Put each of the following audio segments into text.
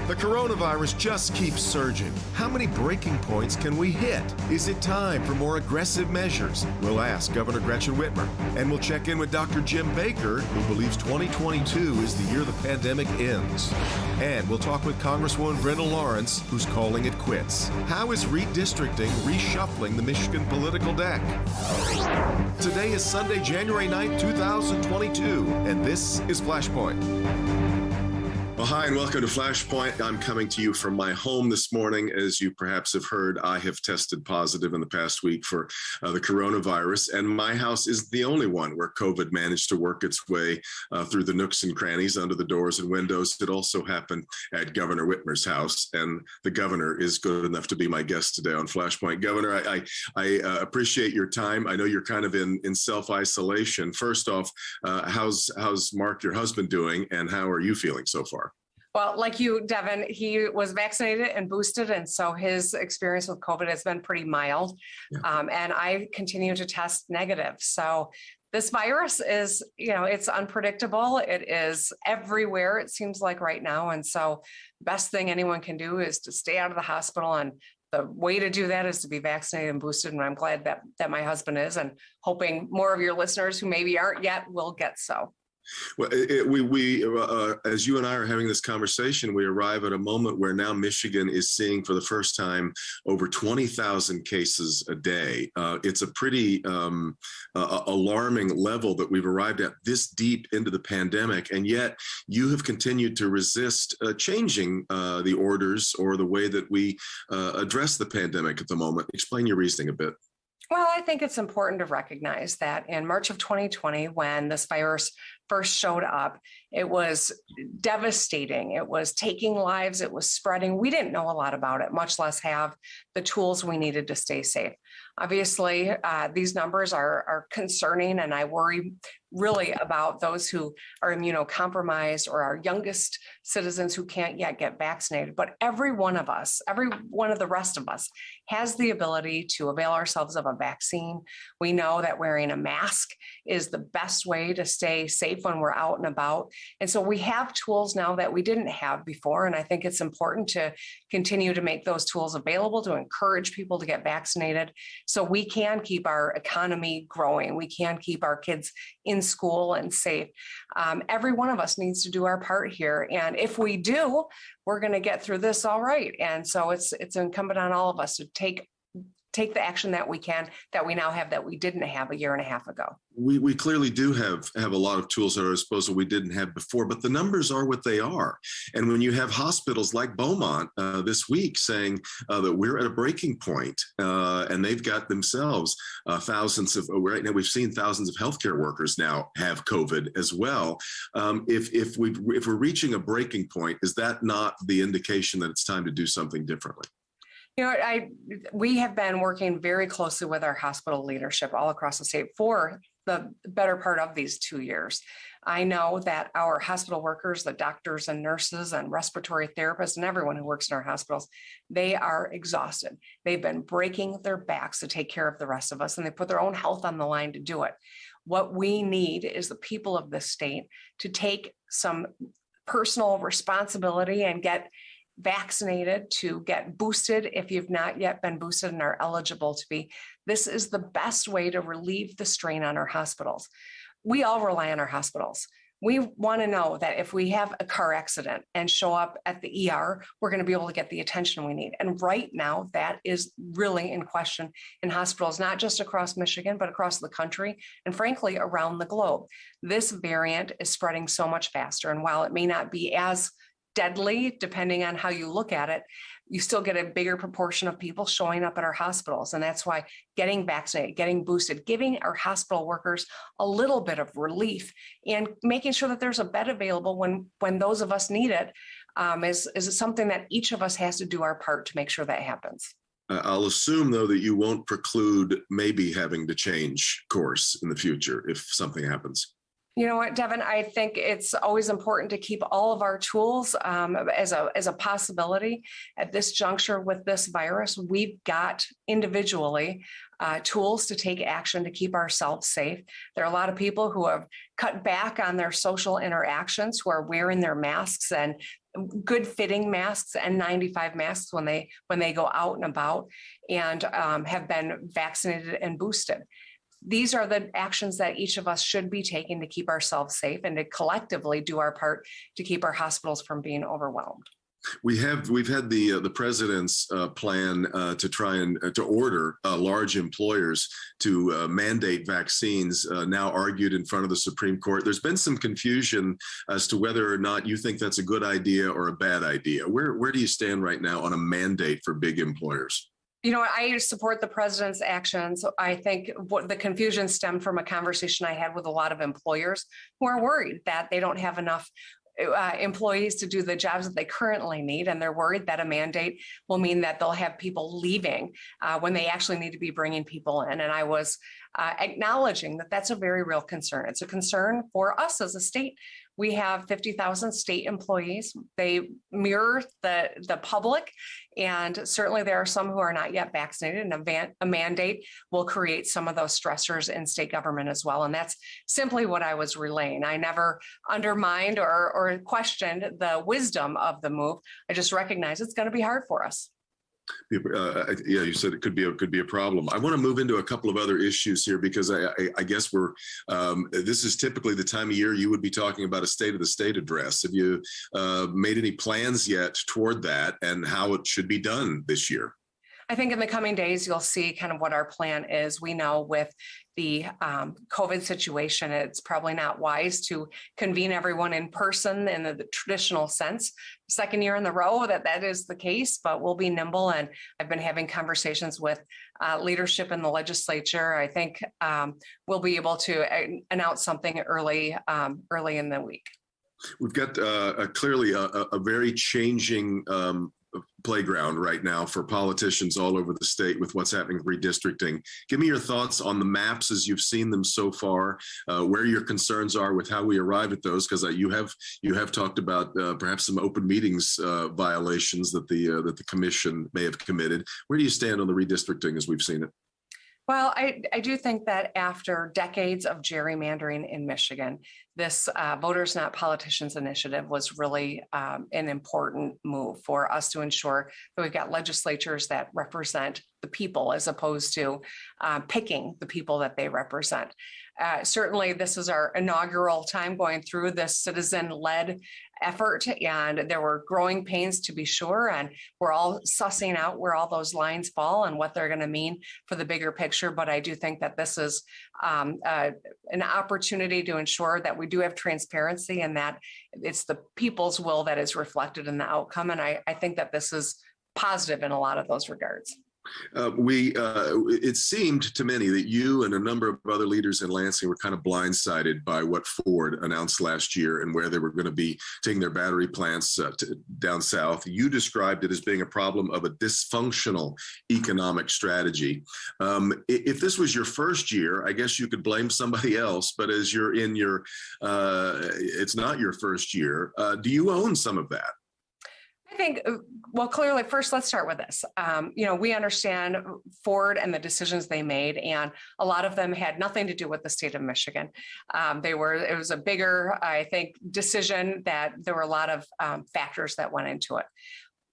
The coronavirus just keeps surging. How many breaking points can we hit? Is it time for more aggressive measures? We'll ask Governor Gretchen Whitmer. And we'll check in with Dr. Jim Baker, who believes 2022 is the year the pandemic ends. And we'll talk with Congresswoman Brenda Lawrence, who's calling it quits. How is redistricting reshuffling the Michigan political deck? Today is Sunday, January 9th, 2022, and this is Flashpoint. Well, hi, and welcome to Flashpoint. I'm coming to you from my home this morning. As you perhaps have heard, I have tested positive in the past week for the coronavirus, and my house is the only one where COVID managed to work its way through the nooks and crannies, under the doors and windows. It also happened at Governor Whitmer's house, and the governor is good enough to be my guest today on Flashpoint. Governor, I appreciate your time. I know you're kind of in self-isolation. First off, how's Mark, your husband, doing, and how are you feeling so far? Well, like you, Devin, he was vaccinated and boosted, and so his experience with COVID has been pretty mild. Yeah. And I continue to test negative. So this virus is, it's unpredictable. It is everywhere, it seems like right now. And so the best thing anyone can do is to stay out of the hospital. And the way to do that is to be vaccinated and boosted. And I'm glad that my husband is, and hoping more of your listeners who maybe aren't yet will get so. Well, as you and I are having this conversation, we arrive at a moment where now Michigan is seeing for the first time over 20,000 cases a day. It's a pretty alarming level that we've arrived at this deep into the pandemic, and yet you have continued to resist changing the orders or the way that we address the pandemic at the moment. Explain your reasoning a bit. Well, I think it's important to recognize that in March of 2020, when this virus first showed up, it was devastating. It was taking lives. It was spreading. We didn't know a lot about it, much less have the tools we needed to stay safe. Obviously, these numbers are concerning, and I worry really about those who are immunocompromised or our youngest citizens who can't yet get vaccinated. But every one of us, every one of the rest of us, has the ability to avail ourselves of a vaccine. We know that wearing a mask is the best way to stay safe when we're out and about. And so we have tools now that we didn't have before. And I think it's important to continue to make those tools available, to encourage people to get vaccinated so we can keep our economy growing. We can keep our kids in school and safe. Every one of us needs to do our part here. And if we do, we're going to get through this all right. And so it's incumbent on all of us to take the action that we can, that we now have, that we didn't have a year and a half ago. We clearly do have a lot of tools at our disposal we didn't have before, but the numbers are what they are. And when you have hospitals like Beaumont this week saying that we're at a breaking point, and they've got themselves thousands of, right now we've seen thousands of healthcare workers now have COVID as well. If we're reaching a breaking point, is that not the indication that it's time to do something differently? We have been working very closely with our hospital leadership all across the state for the better part of these 2 years. I know that our hospital workers, the doctors and nurses and respiratory therapists and everyone who works in our hospitals, they are exhausted. They've been breaking their backs to take care of the rest of us, and they put their own health on the line to do it. What we need is the people of this state to take some personal responsibility and get vaccinated, to get boosted if you've not yet been boosted and are eligible to be. This is the best way to relieve the strain on our hospitals. We all rely on our hospitals. We want to know that if we have a car accident and show up at the ER, we're going to be able to get the attention we need. And right now, that is really in question in hospitals, not just across Michigan, but across the country and frankly, around the globe. This variant is spreading so much faster. And while it may not be as deadly, depending on how you look at it, you still get a bigger proportion of people showing up at our hospitals. And that's why getting vaccinated, getting boosted, giving our hospital workers a little bit of relief and making sure that there's a bed available when those of us need it is something that each of us has to do our part to make sure that happens. I'll assume, though, that you won't preclude maybe having to change course in the future if something happens. You know what, Devin, I think it's always important to keep all of our tools as a possibility. At this juncture with this virus, we've got individually tools to take action to keep ourselves safe. There are a lot of people who have cut back on their social interactions, who are wearing their masks and good fitting masks and 95 masks when they go out and about, and have been vaccinated and boosted. These are the actions that each of us should be taking to keep ourselves safe and to collectively do our part to keep our hospitals from being overwhelmed. We've had the president's plan to try and to order large employers to mandate vaccines now argued in front of the Supreme Court. There's been some confusion as to whether or not you think that's a good idea or a bad idea. Where do you stand right now on a mandate for big employers? I support the president's actions. I think what the confusion stemmed from a conversation I had with a lot of employers who are worried that they don't have enough employees to do the jobs that they currently need. And they're worried that a mandate will mean that they'll have people leaving when they actually need to be bringing people in. And I was acknowledging that that's a very real concern. It's a concern for us as a state. We have 50,000 state employees. They mirror the public, and certainly there are some who are not yet vaccinated, and a mandate will create some of those stressors in state government as well. And that's simply what I was relaying. I never undermined or questioned the wisdom of the move. I just recognize it's going to be hard for us. Yeah, you said it could be a problem. I want to move into a couple of other issues here because I guess this is typically the time of year you would be talking about a state of the state address. Have you made any plans yet toward that and how it should be done this year? I think in the coming days, you'll see kind of what our plan is. We know with the COVID situation, it's probably not wise to convene everyone in person in the traditional sense. Second year in a row that is the case, but we'll be nimble. And I've been having conversations with leadership in the legislature. I think we'll be able to announce something early in the week. We've got clearly a very changing playground right now for politicians all over the state with what's happening with redistricting. Give me your thoughts on the maps as you've seen them so far, where your concerns are with how we arrive at those, because you have talked about perhaps some open meetings violations that the commission may have committed. Where do you stand on the redistricting as we've seen it? Well, I do think that after decades of gerrymandering in Michigan, this Voters Not Politicians initiative was really an important move for us to ensure that we've got legislatures that represent the people as opposed to picking the people that they represent. Certainly, this is our inaugural time going through this citizen-led effort, and there were growing pains to be sure, and we're all sussing out where all those lines fall and what they're going to mean for the bigger picture. But I do think that this is an opportunity to ensure that we do have transparency and that it's the people's will that is reflected in the outcome. And I think that this is positive in a lot of those regards. It seemed to many that you and a number of other leaders in Lansing were kind of blindsided by what Ford announced last year and where they were going to be taking their battery plants down south. You described it as being a problem of a dysfunctional economic strategy. If this was your first year, I guess you could blame somebody else, but as you're in it's not your first year. Do you own some of that? I think, well, clearly, first, let's start with this. We understand Ford and the decisions they made, and a lot of them had nothing to do with the state of Michigan. It was a bigger, I think, decision that there were a lot of factors that went into it.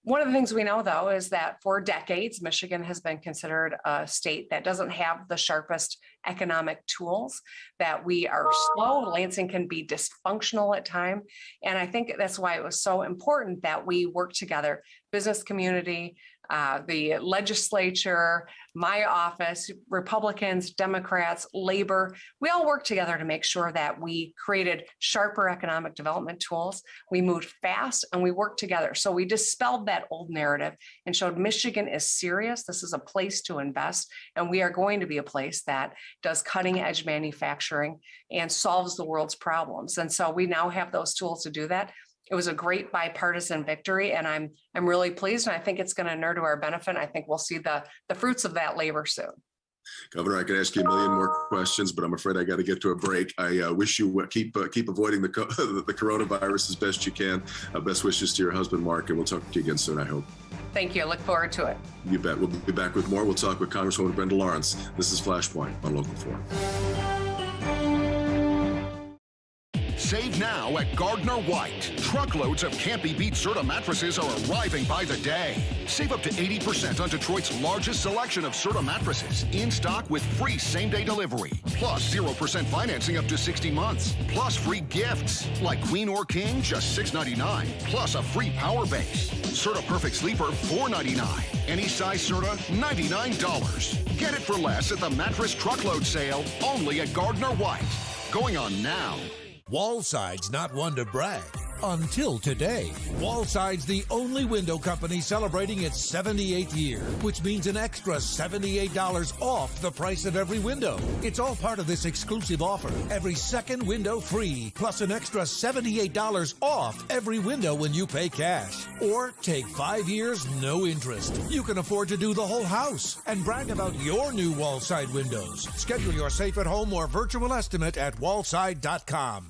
One of the things we know, though, is that for decades, Michigan has been considered a state that doesn't have the sharpest economic tools, that we are slow. Lansing can be dysfunctional at times. And I think that's why it was so important that we work together, business community, the legislature, my office, Republicans, Democrats, labor, we all work together to make sure that we created sharper economic development tools. We moved fast and we worked together. So we dispelled that old narrative and showed Michigan is serious. This is a place to invest, and we are going to be a place that does cutting edge manufacturing and solves the world's problems. And so we now have those tools to do that. It was a great bipartisan victory, and I'm really pleased, and I think it's going to inure to our benefit. I think we'll see the fruits of that labor soon. Governor, I could ask you a million more questions, but I'm afraid I got to get to a break. I wish you keep avoiding the coronavirus as best you can. Best wishes to your husband, Mark, and we'll talk to you again soon, I hope. Thank you. I look forward to it. You bet. We'll be back with more. We'll talk with Congresswoman Brenda Lawrence. This is Flashpoint on Local 4. Save Right now at Gardner White, truckloads of can't-be-beat Serta mattresses are arriving by the day. Save up to 80% on Detroit's largest selection of Serta mattresses, in stock with free same-day delivery, plus 0% financing up to 60 months, plus free gifts like Queen or King, just $6.99, plus a free power base. Serta Perfect Sleeper, $4.99. Any size Serta, $99. Get it for less at the Mattress Truckload Sale, only at Gardner White. Going on now. Wallside's not one to brag. Until today, Wallside's the only window company celebrating its 78th year, which means an extra $78 off the price of every window. It's all part of this exclusive offer. Every second window free, plus an extra $78 off every window when you pay cash. Or take 5 years, no interest. You can afford to do the whole house and brag about your new Wallside windows. Schedule your safe at home or virtual estimate at wallside.com.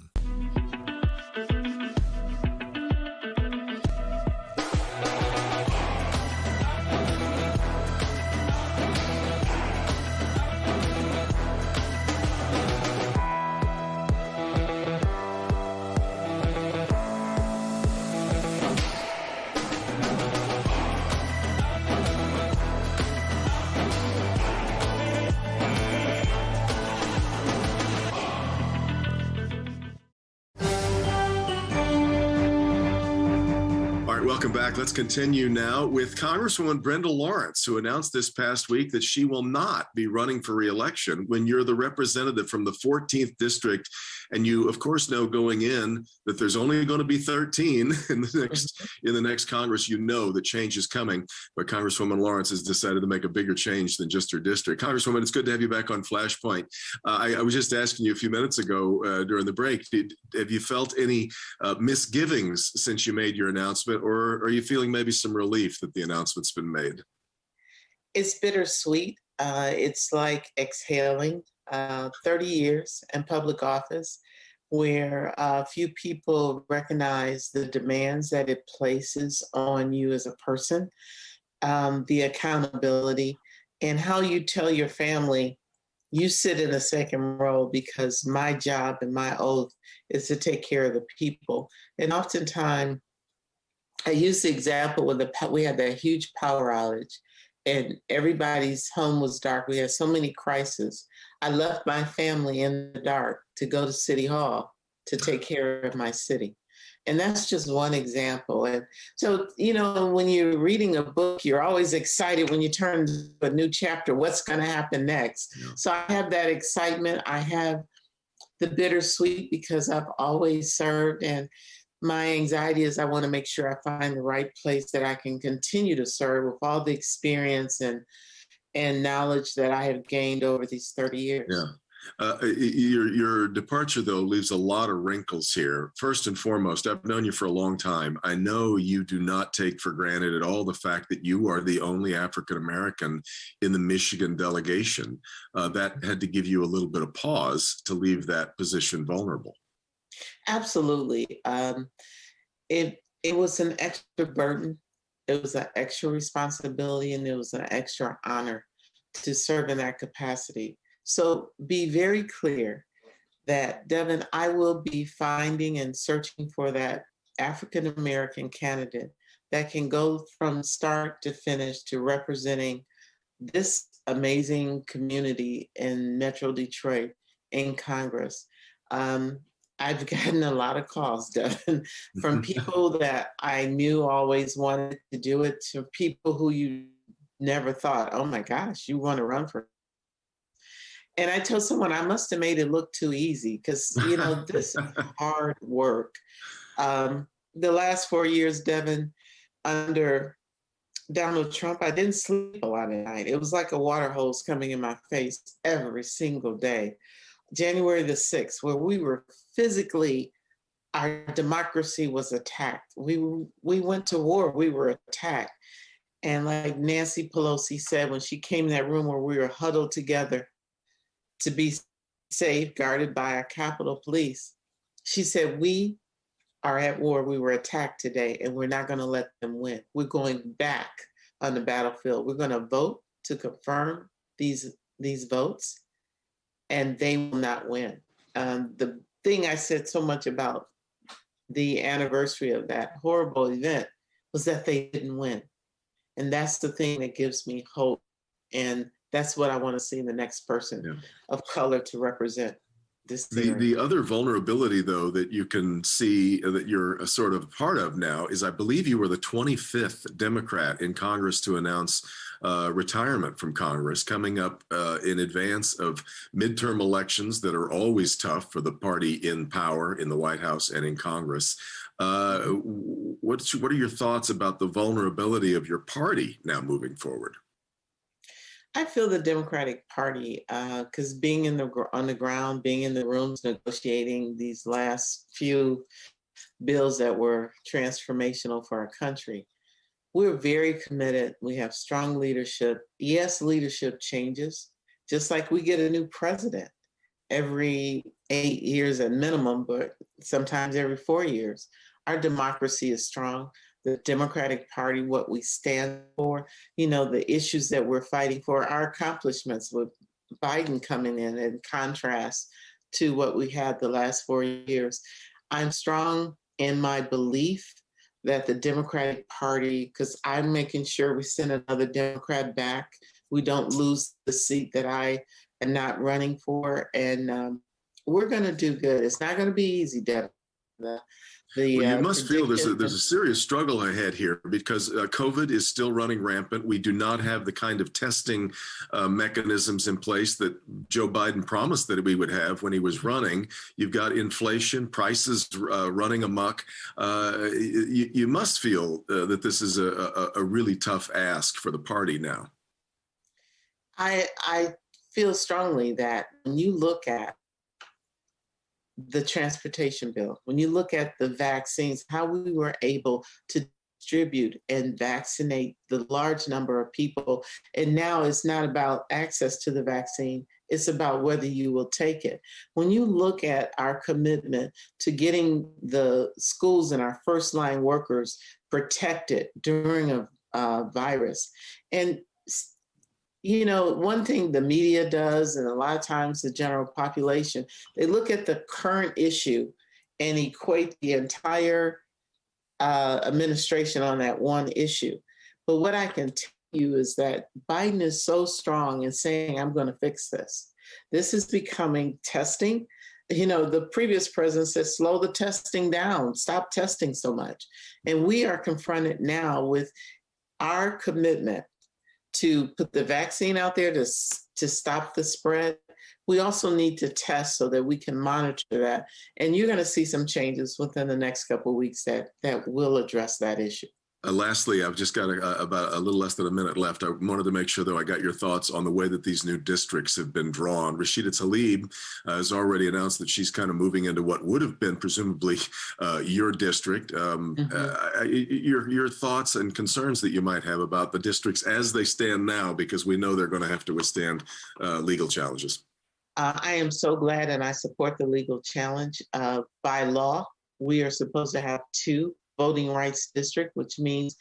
Welcome back. Let's continue now with Congresswoman Brenda Lawrence, who announced this past week that she will not be running for re-election. When you're the representative from the 14th district, and you, of course, know going in that there's only going to be 13 in the next Congress, you know the change is coming. But Congresswoman Lawrence has decided to make a bigger change than just her district. Congresswoman, it's good to have you back on Flashpoint. I was just asking you a few minutes ago during the break, have you felt any misgivings since you made your announcement, or are you feeling maybe some relief that the announcement's been made? It's bittersweet. It's like exhaling 30 years in public office, where few people recognize the demands that it places on you as a person, the accountability, and how you tell your family, you sit in the second row because my job and my oath is to take care of the people. And oftentimes, I use the example when we had that huge power outage and everybody's home was dark. We had so many crises. I left my family in the dark to go to City Hall to take care of my city. And that's just one example. And so, you know, when you're reading a book, you're always excited when you turn to a new chapter, what's going to happen next? Yeah. So I have that excitement. I have the bittersweet because I've always served, and my anxiety is I want to make sure I find the right place that I can continue to serve with all the experience and knowledge that I have gained over these 30 years. Yeah. Your departure, though, leaves a lot of wrinkles here. First and foremost, I've known you for a long time. I know you do not take for granted at all the fact that you are the only African-American in the Michigan delegation. That had to give you a little bit of pause to leave that position vulnerable. Absolutely. It was an extra burden. It was an extra responsibility, and it was an extra honor to serve in that capacity. So be very clear that, Devin, I will be finding and searching for that African-American candidate that can go from start to finish to representing this amazing community in Metro Detroit in Congress. I've gotten a lot of calls, Devin, from people that I knew always wanted to do it, to people who you never thought, oh my gosh, you want to run for. And I told someone I must have made it look too easy because, you know, this is hard work. The last 4 years, Devin, under Donald Trump, I didn't sleep a lot at night. It was like a water hose coming in my face every single day. January the 6th, where we were physically, our democracy was attacked. We went to war, we were attacked. And like Nancy Pelosi said, when she came in that room where we were huddled together to be safe, guarded by our Capitol Police, she said, we are at war, we were attacked today, and we're not gonna let them win. We're going back on the battlefield. We're gonna vote to confirm these votes, and they will not win. The thing I said so much about the anniversary of that horrible event was that they didn't win. And that's the thing that gives me hope. And that's what I want to see in the next person of color to represent this. The other vulnerability, though, that you can see that you're a sort of part of now is I believe you were the 25th Democrat in Congress to announce retirement from Congress, coming up in advance of midterm elections that are always tough for the party in power in the White House and in Congress. What are your thoughts about the vulnerability of your party now moving forward? I feel the Democratic Party, because being on the ground, being in the rooms negotiating these last few bills that were transformational for our country, we're very committed. We have strong leadership. Yes, leadership changes, just like we get a new president every 8 years at minimum, but sometimes every 4 years. Our democracy is strong. The Democratic Party, what we stand for, the issues that we're fighting for, our accomplishments with Biden coming in contrast to what we had the last 4 years. I'm strong in my belief that the Democratic Party, because I'm making sure we send another Democrat back, we don't lose the seat that I am not running for, and we're going to do good. It's not going to be easy, Deb. You must feel there's a serious struggle ahead here because COVID is still running rampant. We do not have the kind of testing mechanisms in place that Joe Biden promised that we would have when he was running. You've got inflation, prices running amok. You must feel that this is a really tough ask for the party now. I feel strongly that when you look at the transportation bill, when you look at the vaccines, how we were able to distribute and vaccinate the large number of people. And now it's not about access to the vaccine, it's about whether you will take it. When you look at our commitment to getting the schools and our first line workers protected during a virus, and one thing the media does, and a lot of times the general population, they look at the current issue and equate the entire administration on that one issue. But what I can tell you is that Biden is so strong in saying, I'm going to fix this. This is becoming testing. The previous president said, slow the testing down, stop testing so much. And we are confronted now with our commitment to put the vaccine out there to stop the spread. We also need to test so that we can monitor that. And you're going to see some changes within the next couple of weeks that will address that issue. Lastly, I've just got about a little less than a minute left. I wanted to make sure, though, I got your thoughts on the way that these new districts have been drawn. Rashida Tlaib has already announced that she's kind of moving into what would have been presumably your district. Your thoughts and concerns that you might have about the districts as they stand now, because we know they're going to have to withstand legal challenges. I am so glad, and I support the legal challenge. By law, we are supposed to have 2 voting rights district, which means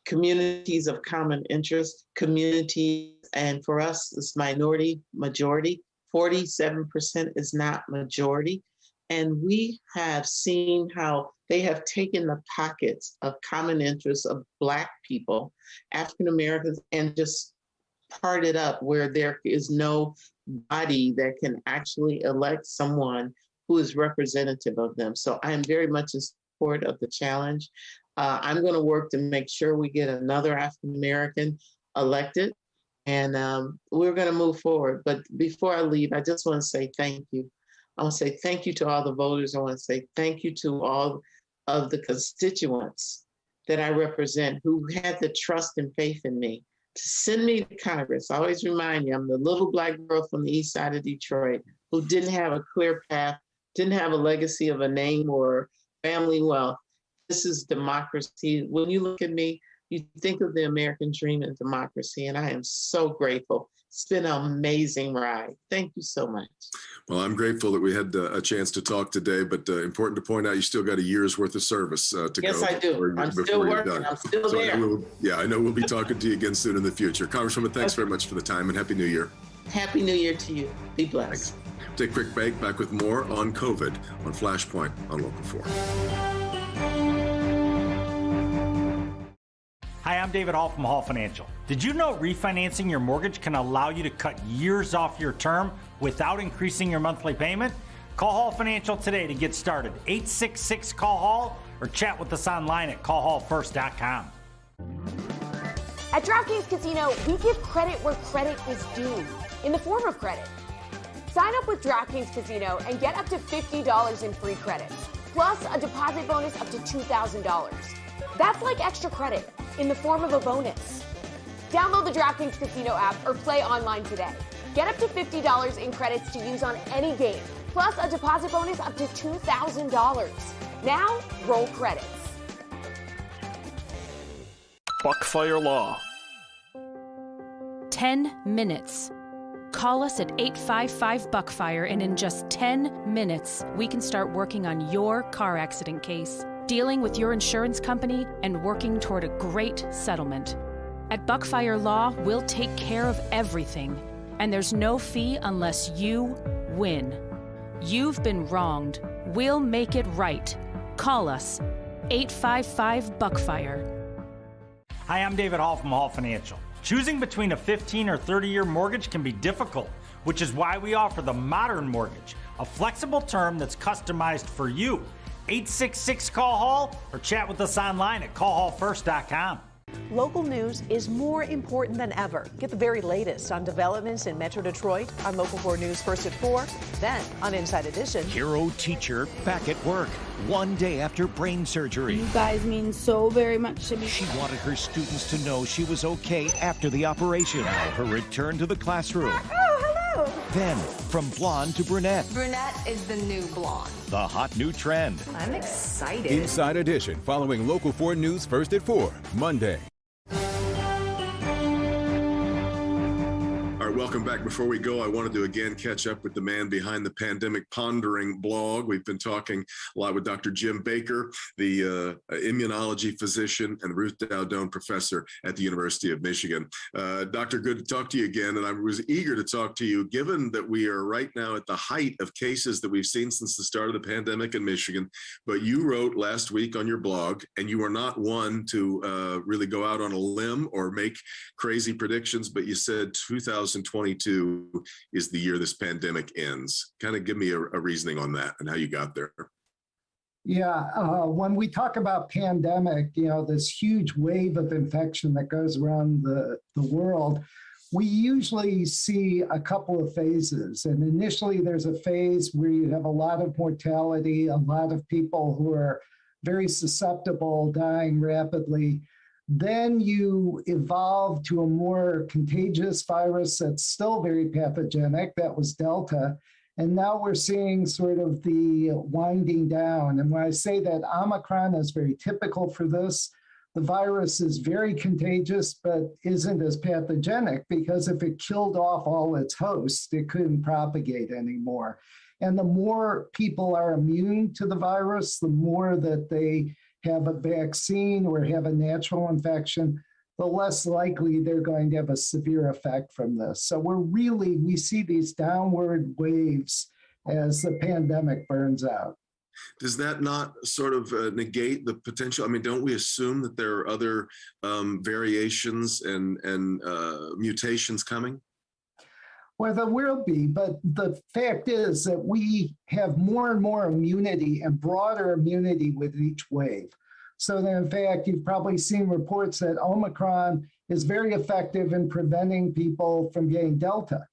communities of common interest, communities, and for us, it's minority, majority. 47% is not majority. And we have seen how they have taken the pockets of common interest of Black people, African Americans, and just parted up where there is no body that can actually elect someone who is representative of them. So I am very much in support of the challenge. I'm going to work to make sure we get another African American elected, and we're going to move forward. But before I leave, I just want to say thank you. I want to say thank you to all the voters. I want to say thank you to all of the constituents that I represent who had the trust and faith in me to send me to Congress. I always remind you, I'm the little Black girl from the east side of Detroit who didn't have a clear path, didn't have a legacy of a name or family wealth. This is democracy. When you look at me, you think of the American dream and democracy, and I am so grateful. It's been an amazing ride. Thank you so much. Well, I'm grateful that we had a chance to talk today, but important to point out you still got a year's worth of service to go. Yes, I do. I'm still working. I'm still there. I know we'll be talking to you again soon in the future. Congresswoman, thanks very much for the time, and Happy New Year. Happy New Year to you. Be blessed. Take a quick break. Back with more on COVID on Flashpoint on Local 4. Hi, I'm David Hall from Hall Financial. Did you know refinancing your mortgage can allow you to cut years off your term without increasing your monthly payment? Call Hall Financial today to get started. 866-CALL-HALL or chat with us online at callhallfirst.com. At DraftKings Casino, we give credit where credit is due, in the form of credit. Sign up with DraftKings Casino and get up to $50 in free credits, plus a deposit bonus up to $2,000. That's like extra credit in the form of a bonus. Download the DraftKings Casino app or play online today. Get up to $50 in credits to use on any game, plus a deposit bonus up to $2,000. Now, roll credits. Buckfire Law. 10 minutes. Call us at 855-BUCKFIRE, and in just 10 minutes, we can start working on your car accident case, dealing with your insurance company, and working toward a great settlement. At Buckfire Law, we'll take care of everything, and there's no fee unless you win. You've been wronged. We'll make it right. Call us. 855-BUCKFIRE. Hi, I'm David Hall from Hall Financial. Choosing between a 15 or 30-year mortgage can be difficult, which is why we offer the Modern Mortgage, a flexible term that's customized for you. 866-CALL-HALL or chat with us online at callhallfirst.com. Local news is more important than ever. Get the very latest on developments in Metro Detroit on Local 4 News first at 4, then on Inside Edition. Hero teacher back at work, one day after brain surgery. You guys mean so very much to me. She wanted her students to know she was okay after the operation. Now her return to the classroom. Oh, hello. Then, from blonde to brunette. Brunette is the new blonde. The hot new trend. I'm excited. Inside Edition, following Local 4 News first at 4, Monday. All right, welcome back. Before we go, I wanted to again catch up with the man behind the Pandemic Pondering blog. We've been talking a lot with Dr. Jim Baker, the immunology physician and Ruth Dowdone professor at the University of Michigan. Doctor, good to talk to you again. And I was eager to talk to you, given that we are right now at the height of cases that we've seen since the start of the pandemic in Michigan. But you wrote last week on your blog, and you are not one to really go out on a limb or make crazy predictions, but you said 2022 is the year this pandemic ends. Kind of give me a reasoning on that and how you got there. Yeah, when we talk about pandemic, this huge wave of infection that goes around the world, we usually see a couple of phases. And initially, there's a phase where you have a lot of mortality, a lot of people who are very susceptible, dying rapidly. Then you evolve to a more contagious virus that's still very pathogenic. That was Delta. And now we're seeing sort of the winding down. And when I say that Omicron is very typical for this, the virus is very contagious, but isn't as pathogenic because if it killed off all its hosts, it couldn't propagate anymore. And the more people are immune to the virus, the more that they have a vaccine or have a natural infection, the less likely they're going to have a severe effect from this. So we see these downward waves as the pandemic burns out. Does that not sort of negate the potential? I mean, don't we assume that there are other variations and mutations coming? Well, there will be, but the fact is that we have more and more immunity and broader immunity with each wave. So that in fact, you've probably seen reports that Omicron is very effective in preventing people from getting Delta.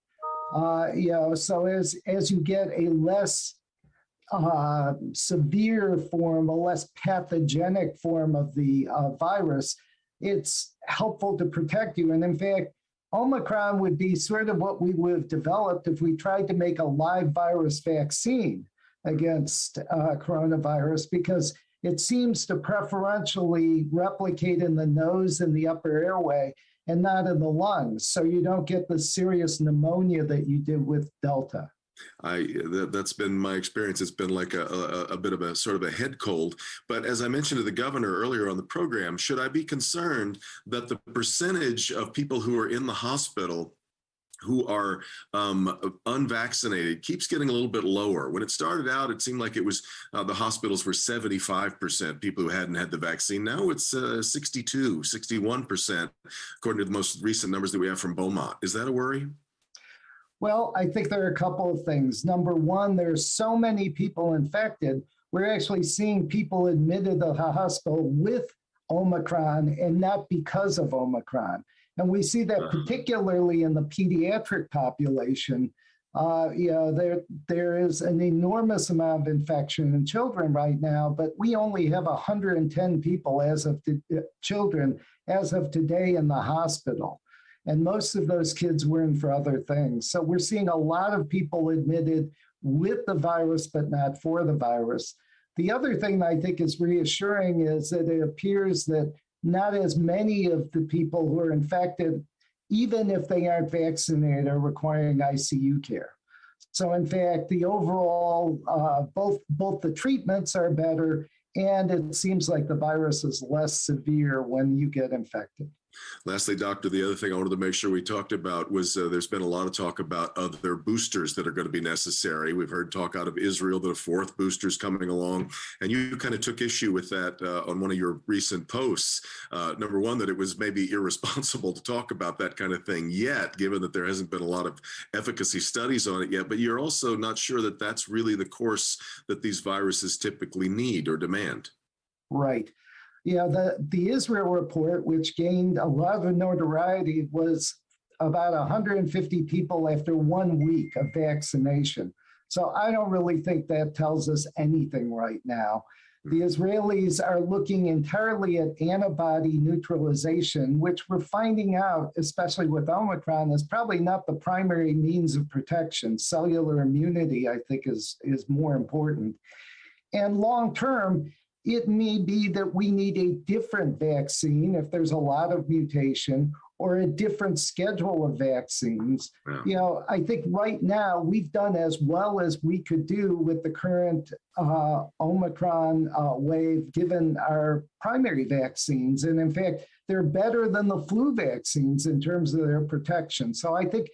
So as you get a less severe form, a less pathogenic form of the virus, it's helpful to protect you. And in fact, Omicron would be sort of what we would have developed if we tried to make a live virus vaccine against coronavirus, because it seems to preferentially replicate in the nose and the upper airway and not in the lungs. So you don't get the serious pneumonia that you did with Delta. That's been my experience. It's been like a bit of a sort of a head cold. But as I mentioned to the governor earlier on the program, should I be concerned that the percentage of people who are in the hospital who are unvaccinated keeps getting a little bit lower. When it started out, it seemed like it was the hospitals were 75% people who hadn't had the vaccine. Now it's 62, 61%, according to the most recent numbers that we have from Beaumont. Is that a worry? Well, I think there are a couple of things. Number one, there's so many people infected. We're actually seeing people admitted to the hospital with Omicron and not because of Omicron. And we see that particularly in the pediatric population. There is an enormous amount of infection in children right now, but we only have 110 people children as of today in the hospital. And most of those kids were in for other things. So we're seeing a lot of people admitted with the virus, but not for the virus. The other thing that I think is reassuring is that it appears that not as many of the people who are infected, even if they aren't vaccinated, are requiring ICU care. So in fact, the overall, both the treatments are better, and it seems like the virus is less severe when you get infected. Lastly, Doctor, the other thing I wanted to make sure we talked about was there's been a lot of talk about other boosters that are going to be necessary. We've heard talk out of Israel that a fourth booster is coming along, and you kind of took issue with that on one of your recent posts. Number one, that it was maybe irresponsible to talk about that kind of thing yet, given that there hasn't been a lot of efficacy studies on it yet, but you're also not sure that that's really the course that these viruses typically need or demand. Right. Yeah, the Israel report, which gained a lot of notoriety, was about 150 people after 1 week of vaccination. So I don't really think that tells us anything right now. The Israelis are looking entirely at antibody neutralization, which we're finding out, especially with Omicron, is probably not the primary means of protection. Cellular immunity, I think, is more important. And long term, it may be that we need a different vaccine if there's a lot of mutation, or a different schedule of vaccines. Yeah. I think right now we've done as well as we could do with the current Omicron wave, given our primary vaccines. And in fact, they're better than the flu vaccines in terms of their protection. So I think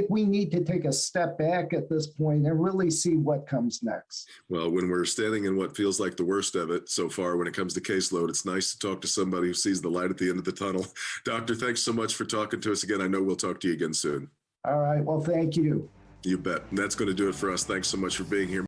we need to take a step back at this point and really see what comes next. Well, when we're standing in what feels like the worst of it so far when it comes to caseload, it's nice to talk to somebody who sees the light at the end of the tunnel. Doctor, thanks so much for talking to us again. I know we'll talk to you again soon. All right. Well, thank you. You bet. And that's going to do it for us. Thanks so much for being here.